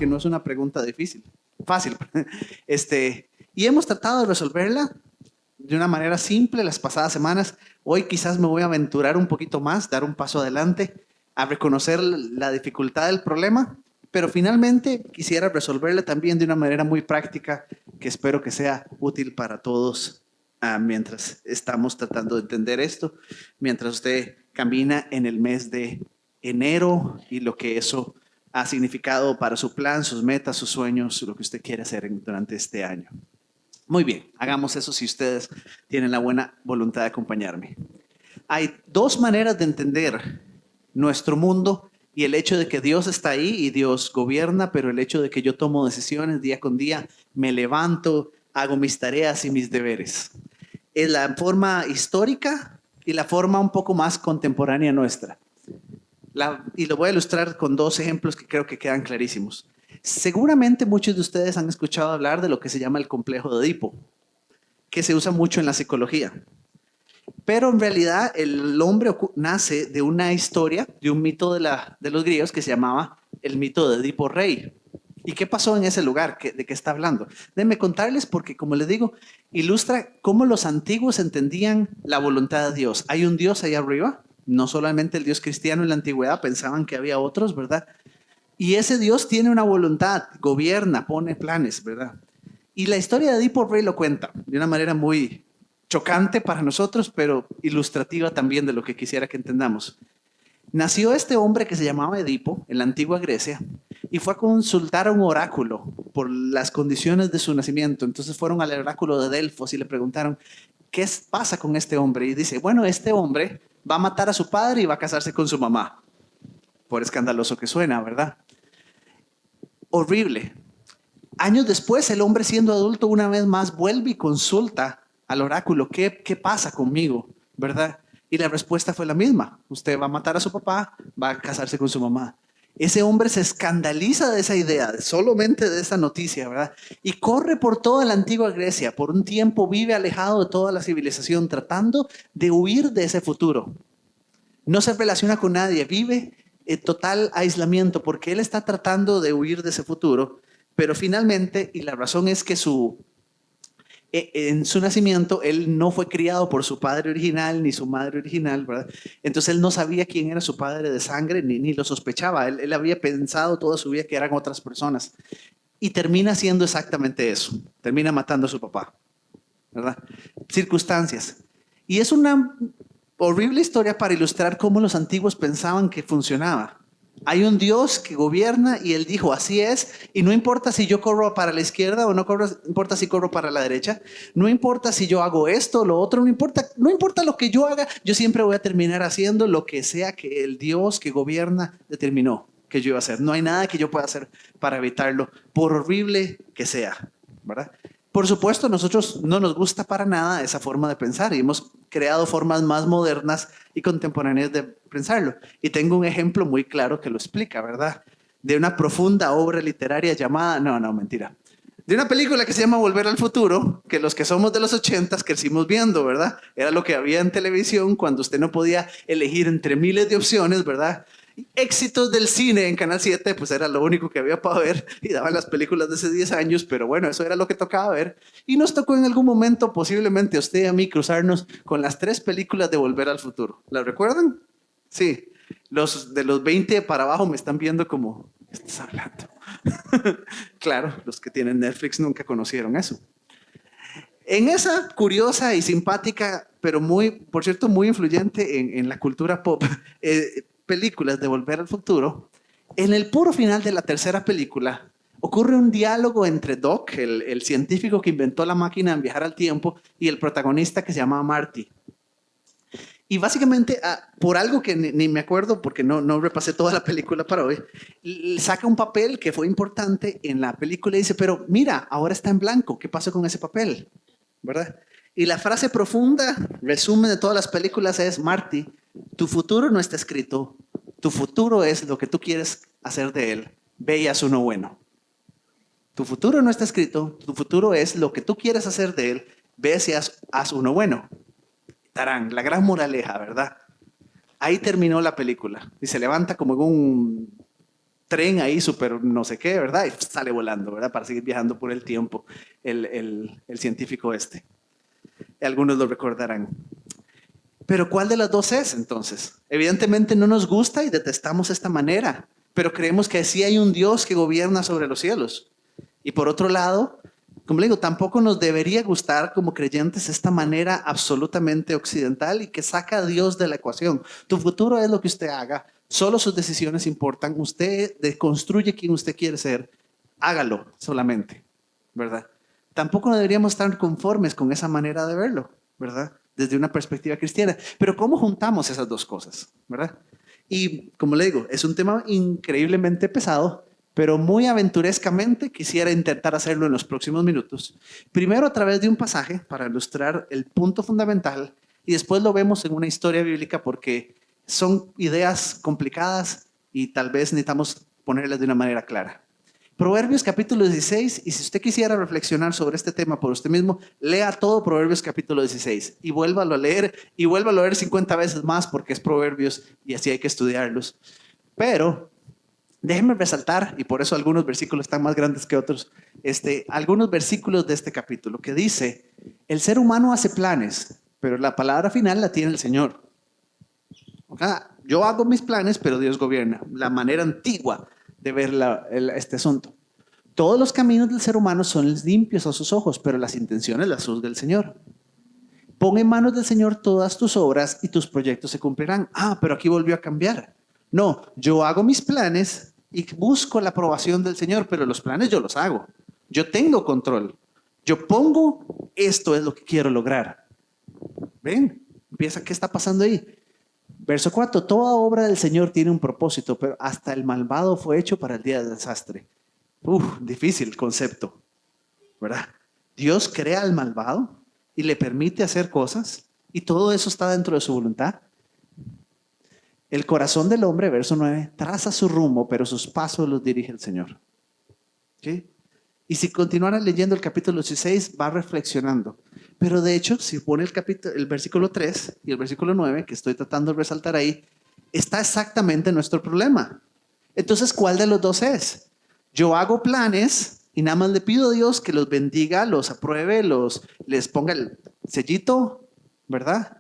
porque no es una pregunta difícil, fácil. Y hemos tratado de resolverla de una manera simple las pasadas semanas. Hoy quizás me voy a aventurar un poquito más, dar un paso adelante, a reconocer la dificultad del problema, pero finalmente quisiera resolverla también de una manera muy práctica que espero que sea útil para todos mientras estamos tratando de entender esto, mientras usted camina en el mes de enero y lo que eso ha significado para su plan, sus metas, sus sueños, lo que usted quiere hacer durante este año. Muy bien, hagamos eso si ustedes tienen la buena voluntad de acompañarme. Hay dos maneras de entender nuestro mundo y el hecho de que Dios está ahí y Dios gobierna, pero el hecho de que yo tomo decisiones día con día, me levanto, hago mis tareas y mis deberes. Es la forma histórica y la forma un poco más contemporánea nuestra. Y lo voy a ilustrar con dos ejemplos que creo que quedan clarísimos. Seguramente muchos de ustedes han escuchado hablar de lo que se llama el complejo de Edipo, que se usa mucho en la psicología. Pero en realidad el hombre nace de una historia, de un mito de los griegos que se llamaba el mito de Edipo Rey. ¿Y qué pasó en ese lugar? ¿De qué está hablando? Déjenme contarles porque, como les digo, ilustra cómo los antiguos entendían la voluntad de Dios. Hay un Dios ahí arriba, no solamente el Dios cristiano en la antigüedad, pensaban que había otros, ¿verdad? Y ese Dios tiene una voluntad, gobierna, pone planes, ¿verdad? Y la historia de Edipo Rey lo cuenta de una manera muy chocante para nosotros, pero ilustrativa también de lo que quisiera que entendamos. Nació este hombre que se llamaba Edipo en la antigua Grecia y fue a consultar a un oráculo por las condiciones de su nacimiento. Entonces fueron al oráculo de Delfos y le preguntaron, ¿qué pasa con este hombre? Y dice, bueno, este hombre va a matar a su padre y va a casarse con su mamá. Por escandaloso que suena, ¿verdad? Horrible. Años después, el hombre siendo adulto una vez más vuelve y consulta al oráculo, ¿qué pasa conmigo? ¿Verdad? Y la respuesta fue la misma. Usted va a matar a su papá, va a casarse con su mamá. Ese hombre se escandaliza de esa idea, solamente de esa noticia, ¿verdad? Y corre por toda la antigua Grecia. Por un tiempo vive alejado de toda la civilización, tratando de huir de ese futuro. No se relaciona con nadie, vive en total aislamiento porque él está tratando de huir de ese futuro. Pero finalmente, y la razón es que en su nacimiento, él no fue criado por su padre original ni su madre original, ¿verdad? Entonces él no sabía quién era su padre de sangre ni lo sospechaba. Él había pensado toda su vida que eran otras personas. Y termina haciendo exactamente eso. Termina matando a su papá, ¿verdad? Circunstancias. Y es una horrible historia para ilustrar cómo los antiguos pensaban que funcionaba. Hay un Dios que gobierna y él dijo, así es, y no importa si yo corro para la izquierda o no importa si corro para la derecha, no importa si yo hago esto o lo otro, no importa lo que yo haga, yo siempre voy a terminar haciendo lo que sea que el Dios que gobierna determinó que yo iba a hacer. No hay nada que yo pueda hacer para evitarlo, por horrible que sea, ¿verdad? Por supuesto, a nosotros no nos gusta para nada esa forma de pensar y hemos creado formas más modernas y contemporáneas de pensarlo. Y tengo un ejemplo muy claro que lo explica, ¿verdad? De una profunda obra literaria llamada, no, mentira. De una película que se llama Volver al Futuro, que los que somos de los 80s crecimos viendo, ¿verdad? Era lo que había en televisión cuando usted no podía elegir entre miles de opciones, ¿verdad? Éxitos del cine en Canal 7, pues era lo único que había para ver y daban las películas de hace 10 años, pero bueno, eso era lo que tocaba ver. Y nos tocó en algún momento, posiblemente a usted y a mí, cruzarnos con las 3 películas de Volver al Futuro. ¿Las recuerdan? Sí. Los de los 20 para abajo me están viendo como, ¿qué estás hablando? Claro, los que tienen Netflix nunca conocieron eso. En esa curiosa y simpática, pero por cierto, muy influyente en la cultura pop, películas de Volver al Futuro, en el puro final de la tercera película ocurre un diálogo entre Doc, el científico que inventó la máquina de viajar al tiempo, y el protagonista que se llamaba Marty. Y básicamente, por algo que ni me acuerdo, porque no repasé toda la película para hoy, saca un papel que fue importante en la película y dice, pero mira, ahora está en blanco, ¿qué pasó con ese papel? ¿Verdad? Y la frase profunda, resumen de todas las películas es, Marty, tu futuro no está escrito, tu futuro es lo que tú quieres hacer de él, ve y haz uno bueno. Tu futuro no está escrito, tu futuro es lo que tú quieres hacer de él, ve y haz uno bueno. Tarán, la gran moraleja, ¿verdad? Ahí terminó la película y se levanta como en un tren ahí súper no sé qué, ¿verdad? Y sale volando, ¿verdad? Para seguir viajando por el tiempo, el científico este. Algunos lo recordarán. Pero ¿cuál de las dos es entonces? Evidentemente no nos gusta y detestamos esta manera, pero creemos que sí hay un Dios que gobierna sobre los cielos. Y por otro lado, como le digo, tampoco nos debería gustar como creyentes esta manera absolutamente occidental y que saca a Dios de la ecuación. Tu futuro es lo que usted haga, solo sus decisiones importan, usted construye quien usted quiere ser, hágalo solamente, ¿verdad? Tampoco no deberíamos estar conformes con esa manera de verlo, ¿verdad? Desde una perspectiva cristiana. Pero ¿cómo juntamos esas dos cosas, verdad? Y como le digo, es un tema increíblemente pesado, pero muy aventurescamente quisiera intentar hacerlo en los próximos minutos. Primero a través de un pasaje para ilustrar el punto fundamental y después lo vemos en una historia bíblica porque son ideas complicadas y tal vez necesitamos ponerlas de una manera clara. Proverbios capítulo 16, y si usted quisiera reflexionar sobre este tema por usted mismo, lea todo Proverbios capítulo 16 y vuélvalo a leer y vuélvalo a leer 50 veces más porque es Proverbios y así hay que estudiarlos. Pero déjenme resaltar, y por eso algunos versículos están más grandes que otros, algunos versículos de este capítulo que dice, el ser humano hace planes, pero la palabra final la tiene el Señor. O sea, yo hago mis planes, pero Dios gobierna. La manera antigua de ver este asunto. Todos los caminos del ser humano son limpios a sus ojos, pero las intenciones las juzga el Señor. Pon en manos del Señor todas tus obras y tus proyectos se cumplirán. Ah, pero aquí volvió a cambiar. No, yo hago mis planes y busco la aprobación del Señor, pero los planes yo los hago. Yo tengo control. Yo pongo, esto es lo que quiero lograr. ¿Ven? Empieza, ¿qué está pasando ahí? Verso 4, toda obra del Señor tiene un propósito, pero hasta el malvado fue hecho para el día del desastre. Difícil concepto, ¿verdad? Dios crea al malvado y le permite hacer cosas y todo eso está dentro de su voluntad. El corazón del hombre, verso 9, traza su rumbo, pero sus pasos los dirige el Señor. ¿Sí? Y si continuara leyendo el capítulo 16, va reflexionando. Pero de hecho, si pone el versículo 3 y el versículo 9, que estoy tratando de resaltar ahí, está exactamente nuestro problema. Entonces, ¿cuál de los dos es? Yo hago planes y nada más le pido a Dios que los bendiga, los apruebe, les ponga el sellito, ¿verdad?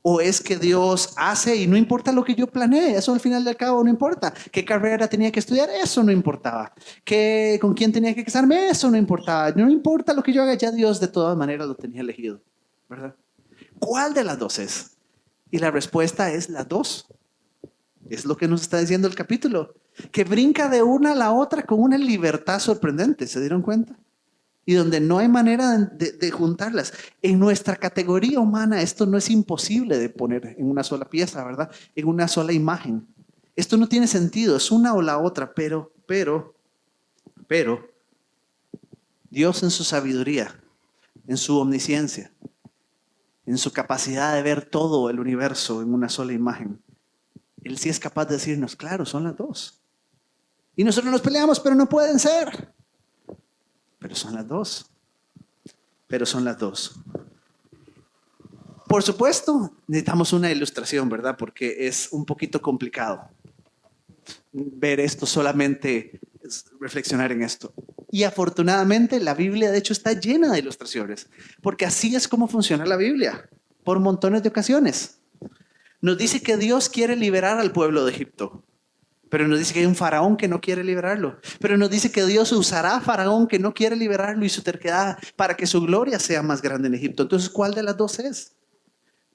¿O es que Dios hace y no importa lo que yo planeé? Eso al final del cabo no importa. ¿Qué carrera tenía que estudiar? Eso no importaba. ¿Con quién tenía que casarme? Eso no importaba. No importa lo que yo haga, ya Dios de todas maneras lo tenía elegido, ¿verdad? ¿Cuál de las dos es? Y la respuesta es las dos. Es lo que nos está diciendo el capítulo. Que brinca de una a la otra con una libertad sorprendente. ¿Se dieron cuenta? Y donde no hay manera de juntarlas. En nuestra categoría humana esto no es imposible de poner en una sola pieza, ¿verdad? En una sola imagen. Esto no tiene sentido, es una o la otra, pero, Dios en su sabiduría, en su omnisciencia, en su capacidad de ver todo el universo en una sola imagen, Él sí es capaz de decirnos, claro, son las dos. Y nosotros nos peleamos, pero no pueden ser. Pero son las dos. Pero son las dos. Por supuesto, necesitamos una ilustración, ¿verdad? Porque es un poquito complicado ver esto solamente, reflexionar en esto. Y afortunadamente la Biblia de hecho está llena de ilustraciones, porque así es como funciona la Biblia, por montones de ocasiones. Nos dice que Dios quiere liberar al pueblo de Egipto. Pero nos dice que hay un faraón que no quiere liberarlo. Pero nos dice que Dios usará a faraón que no quiere liberarlo y su terquedad para que su gloria sea más grande en Egipto. Entonces, ¿cuál de las dos es?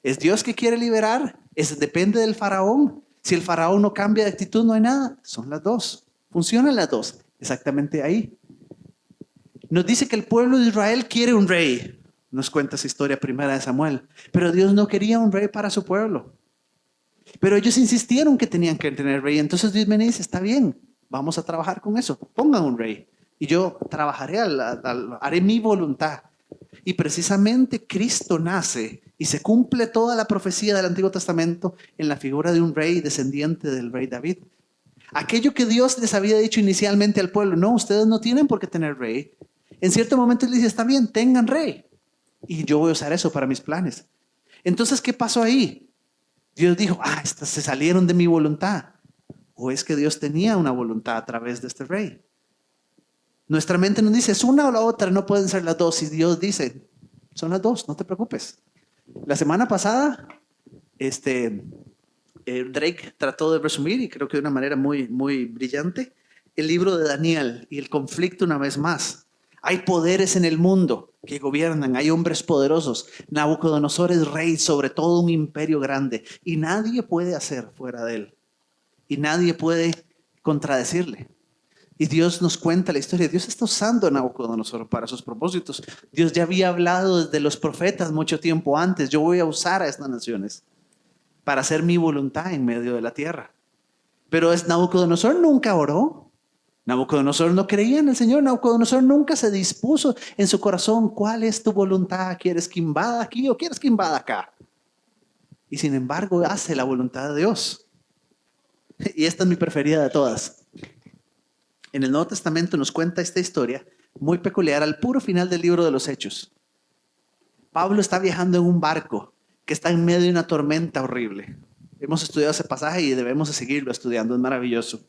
¿Es Dios que quiere liberar? ¿Depende del faraón? Si el faraón no cambia de actitud, no hay nada. Son las dos. Funcionan las dos. Exactamente ahí. Nos dice que el pueblo de Israel quiere un rey. Nos cuenta esa historia primera de Samuel. Pero Dios no quería un rey para su pueblo. Pero ellos insistieron que tenían que tener rey. Entonces Dios me dice, está bien, vamos a trabajar con eso. Pongan un rey. Y yo trabajaré, haré mi voluntad. Y precisamente Cristo nace y se cumple toda la profecía del Antiguo Testamento en la figura de un rey descendiente del rey David. Aquello que Dios les había dicho inicialmente al pueblo, no, ustedes no tienen por qué tener rey. En cierto momento Él dice, está bien, tengan rey. Y yo voy a usar eso para mis planes. Entonces, ¿qué pasó ahí? Dios dijo, se salieron de mi voluntad. ¿O es que Dios tenía una voluntad a través de este rey? Nuestra mente nos dice, es una o la otra, no pueden ser las dos. Y Dios dice, son las dos, no te preocupes. La semana pasada, Drake trató de resumir, y creo que de una manera muy, muy brillante, el libro de Daniel y el conflicto una vez más. Hay poderes en el mundo que gobiernan, hay hombres poderosos. Nabucodonosor es rey sobre todo un imperio grande y nadie puede hacer fuera de él. Y nadie puede contradecirle. Y Dios nos cuenta la historia. Dios está usando a Nabucodonosor para sus propósitos. Dios ya había hablado desde los profetas mucho tiempo antes. Yo voy a usar a estas naciones para hacer mi voluntad en medio de la tierra. Pero Nabucodonosor nunca oró. Nabucodonosor no creía en el Señor. Nabucodonosor nunca se dispuso en su corazón. ¿Cuál es tu voluntad? ¿Quieres que invada aquí o quieres que invada acá? Y sin embargo hace la voluntad de Dios. Y esta es mi preferida de todas. En el Nuevo Testamento nos cuenta esta historia muy peculiar al puro final del libro de los Hechos. Pablo está viajando en un barco que está en medio de una tormenta horrible. Hemos estudiado ese pasaje y debemos de seguirlo estudiando, es maravilloso.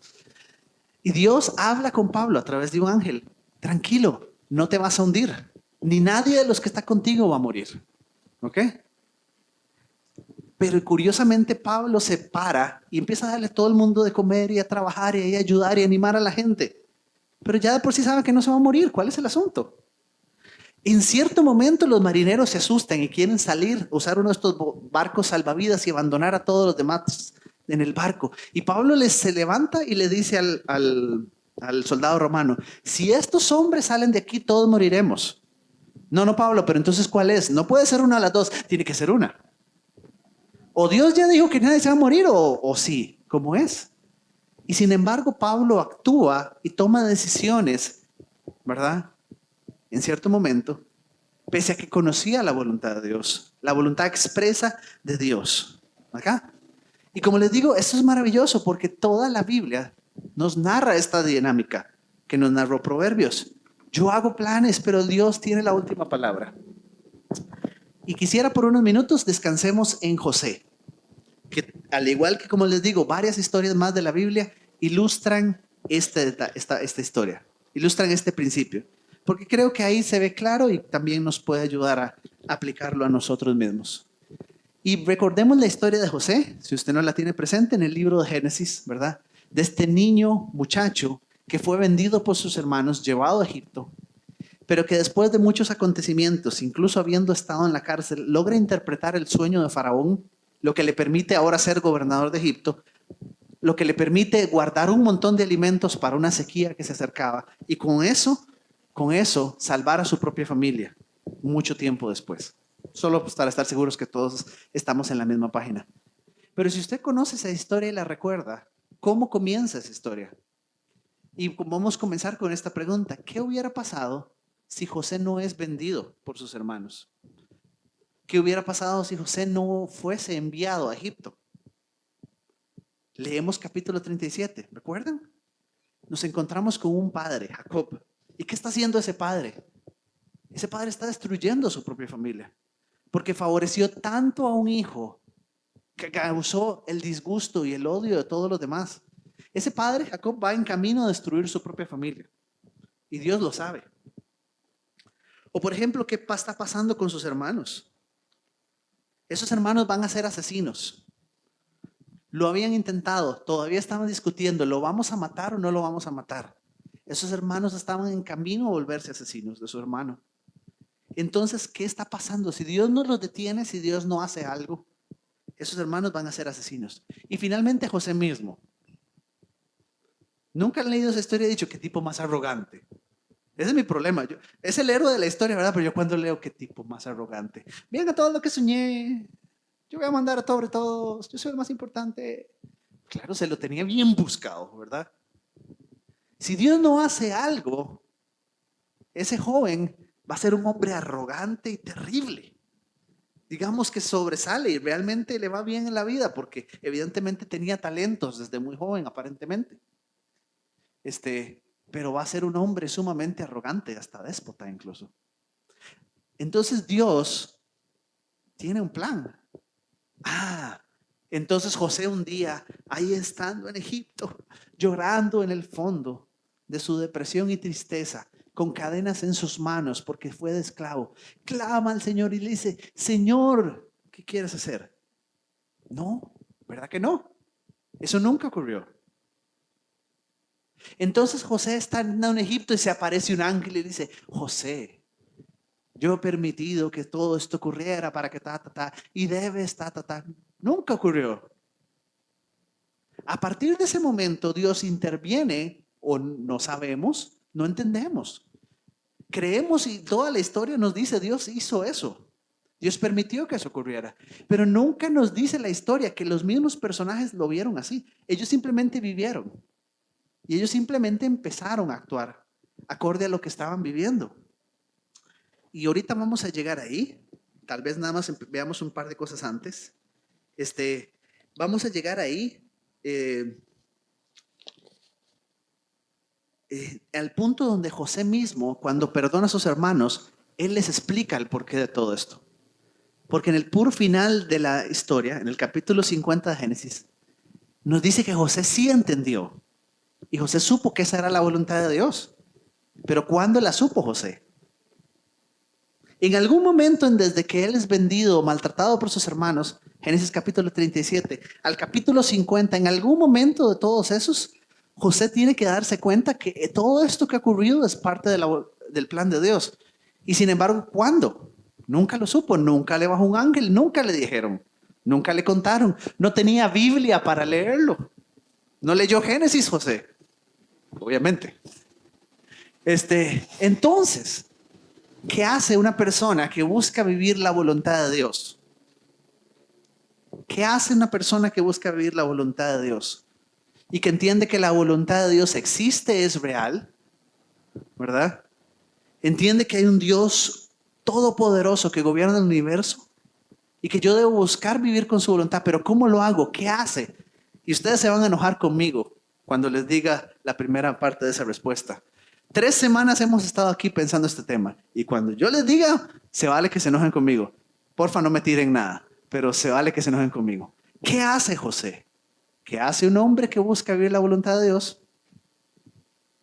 Y Dios habla con Pablo a través de un ángel. Tranquilo, no te vas a hundir, ni nadie de los que está contigo va a morir. ¿Ok? Pero curiosamente Pablo se para y empieza a darle a todo el mundo de comer y a trabajar y a ayudar y a animar a la gente. Pero ya de por sí sabe que no se va a morir. ¿Cuál es el asunto? En cierto momento los marineros se asustan y quieren salir, usar uno de estos barcos salvavidas y abandonar a todos los demás en el barco. Y Pablo se levanta y le dice al soldado romano, si estos hombres salen de aquí, todos moriremos. No, Pablo, pero entonces ¿cuál es? No puede ser una de las dos, tiene que ser una. O Dios ya dijo que nadie se va a morir o sí, ¿cómo es? Y sin embargo Pablo actúa y toma decisiones, ¿verdad? En cierto momento, pese a que conocía la voluntad de Dios, la voluntad expresa de Dios. ¿Acá? Y como les digo, esto es maravilloso porque toda la Biblia nos narra esta dinámica que nos narró Proverbios. Yo hago planes, pero Dios tiene la última palabra. Y quisiera por unos minutos descansemos en José, que al igual que como les digo, varias historias más de la Biblia ilustran esta historia, ilustran este principio. Porque creo que ahí se ve claro y también nos puede ayudar a aplicarlo a nosotros mismos. Y recordemos la historia de José, si usted no la tiene presente, en el libro de Génesis, ¿verdad? De este niño muchacho que fue vendido por sus hermanos, llevado a Egipto, pero que después de muchos acontecimientos, incluso habiendo estado en la cárcel, logra interpretar el sueño de Faraón, lo que le permite ahora ser gobernador de Egipto, lo que le permite guardar un montón de alimentos para una sequía que se acercaba, y con eso salvar a su propia familia mucho tiempo después. Solo para estar seguros que todos estamos en la misma página. Pero si usted conoce esa historia y la recuerda, ¿cómo comienza esa historia? Y vamos a comenzar con esta pregunta. ¿Qué hubiera pasado si José no es vendido por sus hermanos? ¿Qué hubiera pasado si José no fuese enviado a Egipto? Leemos capítulo 37, ¿recuerdan? Nos encontramos con un padre, Jacob. ¿Y qué está haciendo ese padre? Ese padre está destruyendo a su propia familia porque favoreció tanto a un hijo que causó el disgusto y el odio de todos los demás. Ese padre, Jacob, va en camino a destruir su propia familia y Dios lo sabe. O por ejemplo, ¿qué está pasando con sus hermanos? Esos hermanos van a ser asesinos. Lo habían intentado, todavía estaban discutiendo, ¿lo vamos a matar o no lo vamos a matar? Esos hermanos estaban en camino a volverse asesinos de su hermano. Entonces, ¿qué está pasando? Si Dios no los detiene, si Dios no hace algo, esos hermanos van a ser asesinos. Y finalmente José mismo. Nunca han leído esa historia y he dicho, qué tipo más arrogante. Ese es mi problema. Es el héroe de la historia, ¿verdad? Pero yo cuando leo, qué tipo más arrogante. Miren a todo lo que soñé. Yo voy a mandar a todos. Yo soy el más importante. Claro, se lo tenía bien buscado, ¿verdad? Si Dios no hace algo, ese joven va a ser un hombre arrogante y terrible. Digamos que sobresale y realmente le va bien en la vida porque evidentemente tenía talentos desde muy joven, aparentemente. Pero va a ser un hombre sumamente arrogante, hasta déspota incluso. Entonces Dios tiene un plan. Entonces José un día, ahí estando en Egipto, llorando en el fondo de su depresión y tristeza, con cadenas en sus manos porque fue de esclavo, clama al Señor y le dice: Señor, ¿qué quieres hacer? No, ¿verdad que no? Eso nunca ocurrió. Entonces José está en Egipto y se aparece un ángel y dice: José, yo he permitido que todo esto ocurriera para que y debes Nunca ocurrió. A partir de ese momento Dios interviene, o no sabemos, no entendemos. Creemos y toda la historia nos dice: Dios hizo eso. Dios permitió que eso ocurriera. Pero nunca nos dice la historia que los mismos personajes lo vieron así. Ellos simplemente vivieron. Y ellos simplemente empezaron a actuar acorde a lo que estaban viviendo. Y ahorita vamos a llegar ahí. Tal vez nada más veamos un par de cosas antes. Vamos a llegar ahí al punto donde José mismo, cuando perdona a sus hermanos, él les explica el porqué de todo esto. Porque en el puro final de la historia, en el capítulo 50 de Génesis, nos dice que José sí entendió. Y José supo que esa era la voluntad de Dios. Pero ¿cuándo la supo José? En algún momento, desde que él es vendido o maltratado por sus hermanos, Génesis capítulo 37, al capítulo 50, en algún momento de todos esos, José tiene que darse cuenta que todo esto que ha ocurrido es parte del plan de Dios. Y sin embargo, ¿cuándo? Nunca lo supo, nunca le bajó un ángel, nunca le dijeron, nunca le contaron. No tenía Biblia para leerlo. No leyó Génesis, José, obviamente. Entonces, ¿qué hace una persona que busca vivir la voluntad de Dios? ¿Qué hace una persona que busca vivir la voluntad de Dios? Y que entiende que la voluntad de Dios existe, es real, ¿verdad? Entiende que hay un Dios todopoderoso que gobierna el universo y que yo debo buscar vivir con su voluntad. Pero ¿cómo lo hago? ¿Qué hace? Y ustedes se van a enojar conmigo cuando les diga la primera parte de esa respuesta. 3 semanas hemos estado aquí pensando este tema. Y cuando yo les diga, se vale que se enojen conmigo. Porfa, no me tiren nada, pero se vale que se enojen conmigo. ¿Qué hace José? ¿Qué hace un hombre que busca vivir la voluntad de Dios?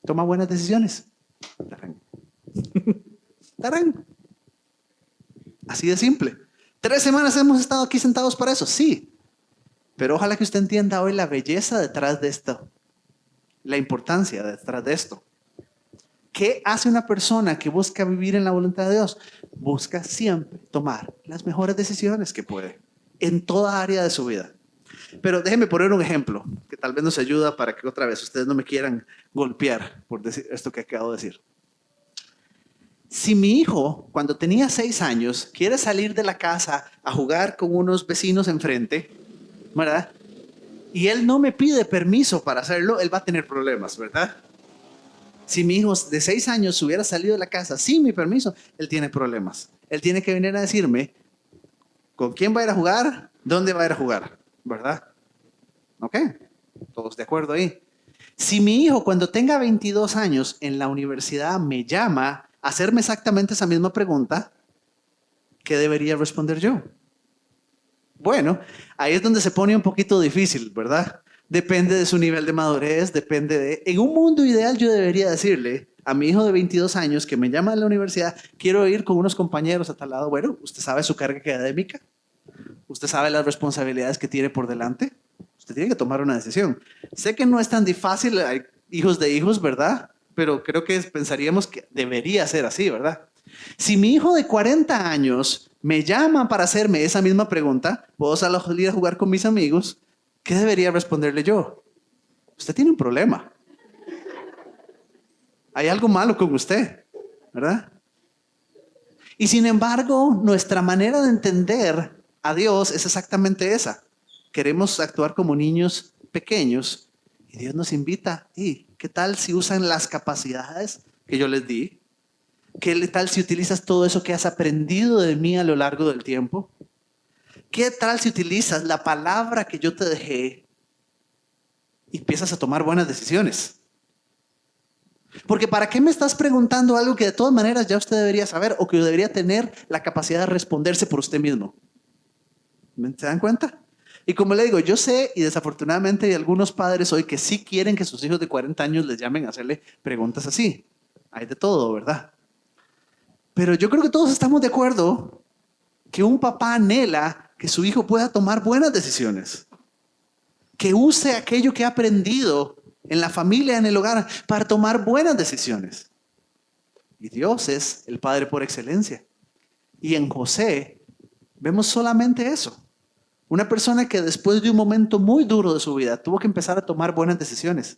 Toma buenas decisiones. Tarán. Tarán. Así de simple. 3 semanas hemos estado aquí sentados para eso, sí. Pero ojalá que usted entienda hoy la belleza detrás de esto. La importancia detrás de esto. ¿Qué hace una persona que busca vivir en la voluntad de Dios? Busca siempre tomar las mejores decisiones que puede en toda área de su vida. Pero déjenme poner un ejemplo que tal vez nos ayuda para que otra vez ustedes no me quieran golpear por decir esto que acabo de decir. Si mi hijo, cuando tenía 6 años, quiere salir de la casa a jugar con unos vecinos enfrente, ¿verdad? Y él no me pide permiso para hacerlo, él va a tener problemas, ¿verdad? Si mi hijo de 6 años hubiera salido de la casa sin mi permiso, él tiene problemas. Él tiene que venir a decirme con quién va a ir a jugar, dónde va a ir a jugar, ¿verdad? ¿Ok? Todos de acuerdo ahí. Si mi hijo cuando tenga 22 años en la universidad me llama a hacerme exactamente esa misma pregunta, ¿qué debería responder yo? Bueno, ahí es donde se pone un poquito difícil, ¿verdad? Depende de su nivel de madurez, depende de... En un mundo ideal yo debería decirle a mi hijo de 22 años que me llama a la universidad, quiero ir con unos compañeros a tal lado. Bueno, usted sabe su carga académica, usted sabe las responsabilidades que tiene por delante, usted tiene que tomar una decisión. Sé que no es tan fácil, hay hijos de hijos, ¿verdad? Pero creo que pensaríamos que debería ser así, ¿verdad? Si mi hijo de 40 años me llama para hacerme esa misma pregunta, ¿puedo salir a jugar con mis amigos? ¿Qué debería responderle yo? Usted tiene un problema. Hay algo malo con usted, ¿verdad? Y sin embargo, nuestra manera de entender a Dios es exactamente esa. Queremos actuar como niños pequeños y Dios nos invita. ¿Y qué tal si usan las capacidades que yo les di? ¿Qué tal si utilizas todo eso que has aprendido de mí a lo largo del tiempo? ¿Qué tal si utilizas la palabra que yo te dejé y empiezas a tomar buenas decisiones? Porque ¿para qué me estás preguntando algo que de todas maneras ya usted debería saber o que debería tener la capacidad de responderse por usted mismo? ¿Se dan cuenta? Y como le digo, yo sé, y desafortunadamente hay algunos padres hoy que sí quieren que sus hijos de 40 años les llamen a hacerle preguntas así. Hay de todo, ¿verdad? Pero yo creo que todos estamos de acuerdo que un papá anhela que su hijo pueda tomar buenas decisiones, que use aquello que ha aprendido en la familia, en el hogar, para tomar buenas decisiones. Y Dios es el Padre por excelencia. Y en José vemos solamente eso. Una persona que después de un momento muy duro de su vida tuvo que empezar a tomar buenas decisiones.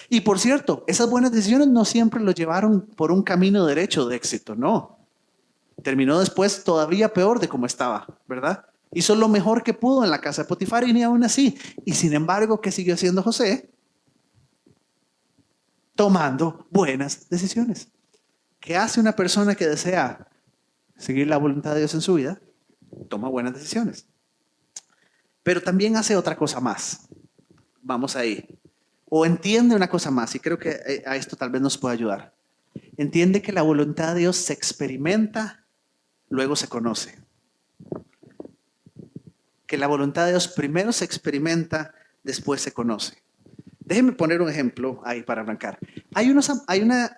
Y por cierto, esas buenas decisiones no siempre lo llevaron por un camino derecho de éxito, no. Terminó después todavía peor de como estaba, ¿verdad? Hizo lo mejor que pudo en la casa de Potifar y ni aún así. Y sin embargo, ¿qué siguió haciendo José? Tomando buenas decisiones. ¿Qué hace una persona que desea seguir la voluntad de Dios en su vida? Toma buenas decisiones. Pero también hace otra cosa más. Vamos ahí. O entiende una cosa más, y creo que a esto tal vez nos pueda ayudar. Entiende que la voluntad de Dios se experimenta, luego se conoce. Que la voluntad de Dios primero se experimenta, después se conoce. Déjenme poner un ejemplo ahí para arrancar. Hay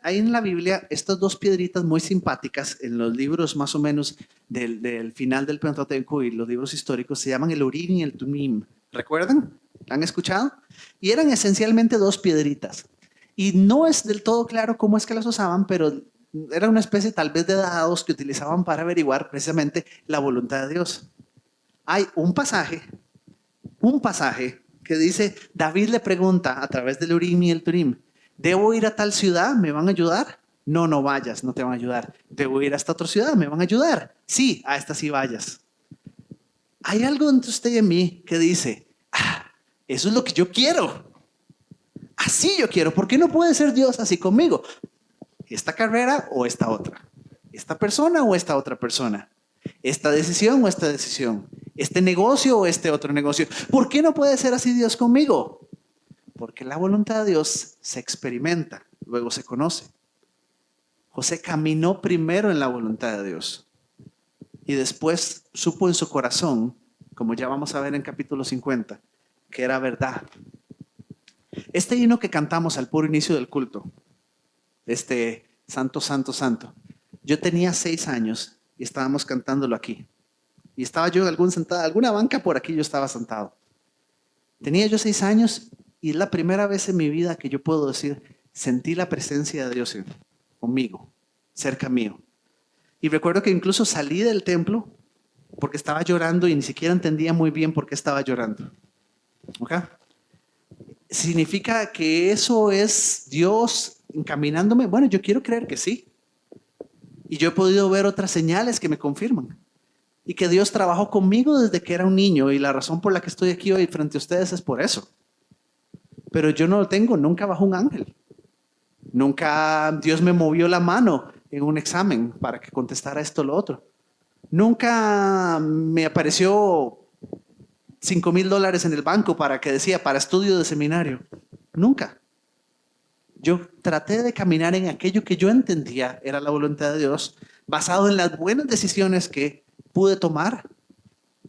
en la Biblia estas dos piedritas muy simpáticas en los libros más o menos del final del Pentateuco y los libros históricos, se llaman el Urim y el Tumim. ¿Recuerdan? ¿Han escuchado? Y eran esencialmente dos piedritas. Y no es del todo claro cómo es que las usaban, pero era una especie tal vez de dados que utilizaban para averiguar precisamente la voluntad de Dios. Hay un pasaje que dice, David le pregunta a través del Urim y el Turim, ¿debo ir a tal ciudad? ¿Me van a ayudar? No, no vayas, no te van a ayudar. ¿Debo ir a esta otra ciudad? ¿Me van a ayudar? Sí, a esta sí vayas. Hay algo entre usted y en mí que dice, eso es lo que yo quiero. Así yo quiero. ¿Por qué no puede ser Dios así conmigo? ¿Esta carrera o esta otra? ¿Esta persona o esta otra persona? ¿Esta decisión o esta decisión? ¿Este negocio o este otro negocio? ¿Por qué no puede ser así Dios conmigo? Porque la voluntad de Dios se experimenta, luego se conoce. José caminó primero en la voluntad de Dios y después supo en su corazón, como ya vamos a ver en capítulo 50, que era verdad. Este himno que cantamos al puro inicio del culto, Santo, Santo, Santo, yo tenía 6 años y estábamos cantándolo aquí. Y estaba yo en alguna banca por aquí, yo estaba sentado. Tenía yo 6 años y es la primera vez en mi vida que yo puedo decir, sentí la presencia de Dios conmigo, cerca mío. Y recuerdo que incluso salí del templo porque estaba llorando y ni siquiera entendía muy bien por qué estaba llorando. ¿Ok? ¿Significa que eso es Dios encaminándome? Bueno, yo quiero creer que sí. Y yo he podido ver otras señales que me confirman. Y que Dios trabajó conmigo desde que era un niño y la razón por la que estoy aquí hoy frente a ustedes es por eso. Pero yo no lo tengo, nunca bajó un ángel. Nunca Dios me movió la mano en un examen para que contestara esto o lo otro. Nunca me apareció $5,000 en el banco para que decía para estudio de seminario. Nunca. Yo traté de caminar en aquello que yo entendía era la voluntad de Dios, basado en las buenas decisiones que pude tomar.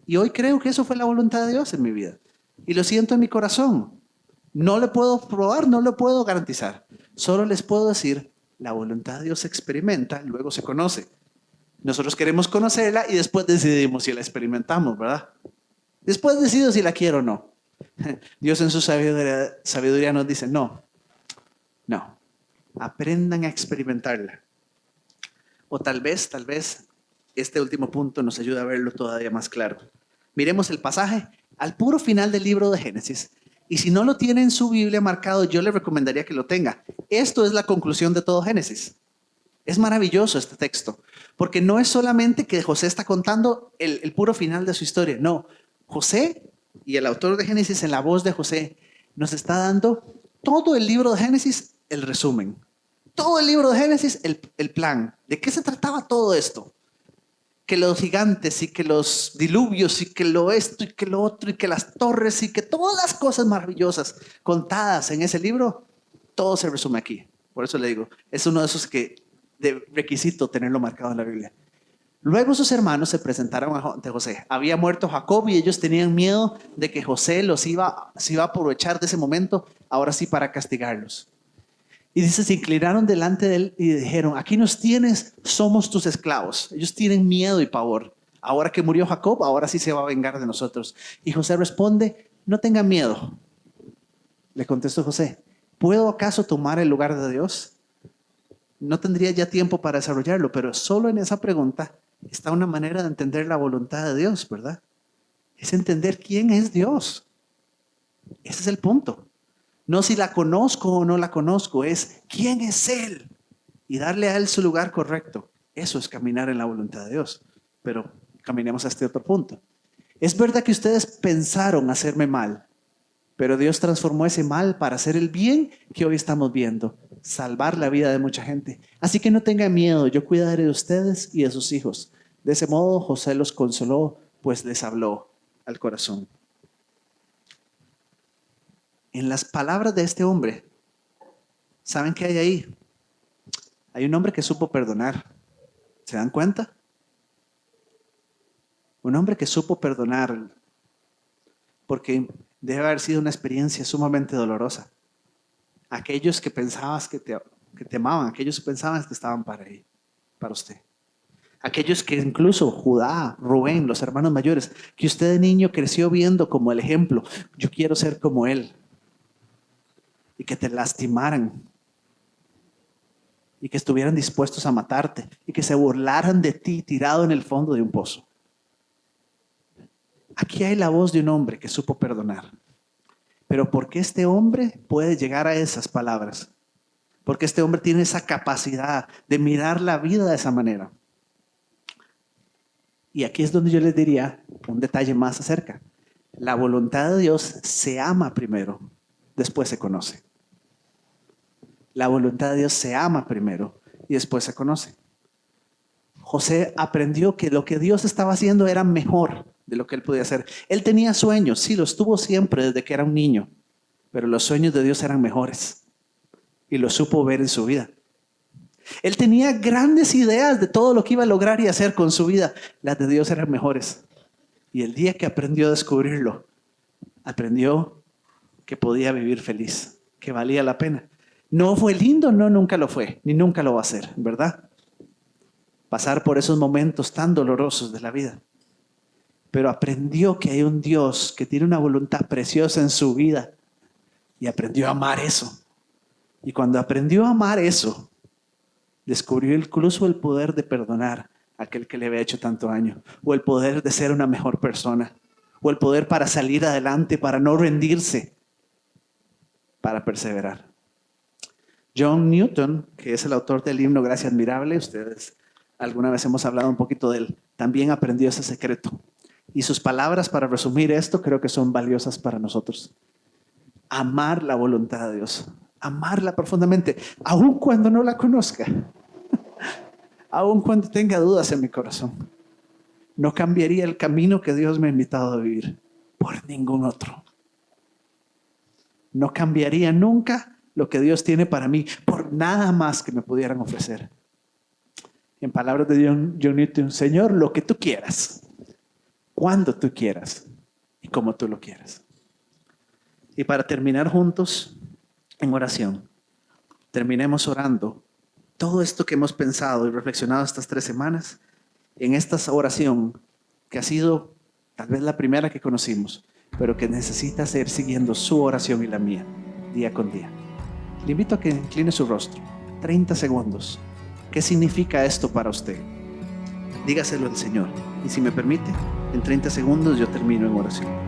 Y hoy creo que eso fue la voluntad de Dios en mi vida. Y lo siento en mi corazón. No le puedo probar, no lo puedo garantizar. Solo les puedo decir, la voluntad de Dios se experimenta, luego se conoce. Nosotros queremos conocerla y después decidimos si la experimentamos, ¿verdad? Después decido si la quiero o no. Dios en su sabiduría nos dice, no, aprendan a experimentarla. O tal vez, este último punto nos ayuda a verlo todavía más claro. Miremos el pasaje al puro final del libro de Génesis. Y si no lo tiene en su Biblia marcado, yo le recomendaría que lo tenga. Esto es la conclusión de todo Génesis. Es maravilloso este texto, porque no es solamente que José está contando el puro final de su historia. No, José y el autor de Génesis en la voz de José nos está dando todo el libro de Génesis, el resumen. Todo el libro de Génesis, el plan. ¿De qué se trataba todo esto? Que los gigantes y que los diluvios y que lo esto y que lo otro y que las torres y que todas las cosas maravillosas contadas en ese libro, todo se resume aquí. Por eso le digo, es uno de esos que de requisito tenerlo marcado en la Biblia. Luego sus hermanos se presentaron ante José. Había muerto Jacob y ellos tenían miedo de que José se iba a aprovechar de ese momento, ahora sí para castigarlos. Y dice, se inclinaron delante de él y dijeron, aquí nos tienes, somos tus esclavos. Ellos tienen miedo y pavor. Ahora que murió Jacob, ahora sí se va a vengar de nosotros. Y José responde, no tengan miedo. Le contestó José, ¿puedo acaso tomar el lugar de Dios? No tendría ya tiempo para desarrollarlo, pero solo en esa pregunta está una manera de entender la voluntad de Dios, ¿verdad? Es entender quién es Dios. Ese es el punto. No si la conozco o no la conozco, es quién es Él y darle a Él su lugar correcto. Eso es caminar en la voluntad de Dios. Pero caminemos a este otro punto. Es verdad que ustedes pensaron hacerme mal, pero Dios transformó ese mal para hacer el bien que hoy estamos viendo, salvar la vida de mucha gente. Así que no tengan miedo, yo cuidaré de ustedes y de sus hijos. De ese modo José los consoló, pues les habló al corazón. En las palabras de este hombre, ¿saben qué hay ahí? Hay un hombre que supo perdonar. ¿Se dan cuenta? Un hombre que supo perdonar, porque debe haber sido una experiencia sumamente dolorosa. Aquellos que pensabas que te amaban, aquellos que pensaban que estaban para usted. Aquellos que incluso Judá, Rubén, los hermanos mayores, que usted de niño creció viendo como el ejemplo, yo quiero ser como él. Y que te lastimaran. Y que estuvieran dispuestos a matarte. Y que se burlaran de ti tirado en el fondo de un pozo. Aquí hay la voz de un hombre que supo perdonar. Pero ¿por qué este hombre puede llegar a esas palabras? Porque este hombre tiene esa capacidad de mirar la vida de esa manera. Y aquí es donde yo les diría un detalle más acerca. La voluntad de Dios se ama primero, después se conoce. La voluntad de Dios se ama primero y después se conoce. José aprendió que lo que Dios estaba haciendo era mejor de lo que él podía hacer. Él tenía sueños, sí, los tuvo siempre desde que era un niño, pero los sueños de Dios eran mejores y lo supo ver en su vida. Él tenía grandes ideas de todo lo que iba a lograr y hacer con su vida. Las de Dios eran mejores. Y el día que aprendió a descubrirlo, aprendió que podía vivir feliz, que valía la pena. ¿No fue lindo? No, nunca lo fue, ni nunca lo va a ser, ¿verdad? Pasar por esos momentos tan dolorosos de la vida. Pero aprendió que hay un Dios que tiene una voluntad preciosa en su vida y aprendió a amar eso. Y cuando aprendió a amar eso, descubrió incluso el poder de perdonar a aquel que le había hecho tanto daño, o el poder de ser una mejor persona, o el poder para salir adelante, para no rendirse, para perseverar. John Newton, que es el autor del himno Gracia Admirable, ustedes alguna vez hemos hablado un poquito de él, también aprendió ese secreto. Y sus palabras para resumir esto creo que son valiosas para nosotros. Amar la voluntad de Dios, amarla profundamente, aun cuando no la conozca, aun cuando tenga dudas en mi corazón. No cambiaría el camino que Dios me ha invitado a vivir por ningún otro. No cambiaría nunca lo que Dios tiene para mí por nada más que me pudieran ofrecer. En palabras de John Newton, Señor, lo que tú quieras, cuando tú quieras y como tú lo quieras. Y para terminar juntos en oración, terminemos orando todo esto que hemos pensado y reflexionado estas 3 semanas en esta oración que ha sido tal vez la primera que conocimos, pero que necesita ser siguiendo su oración y la mía, día con día. Le invito a que incline su rostro, 30 segundos. ¿Qué significa esto para usted? Dígaselo al Señor. Y si me permite, en 30 segundos yo termino en oración.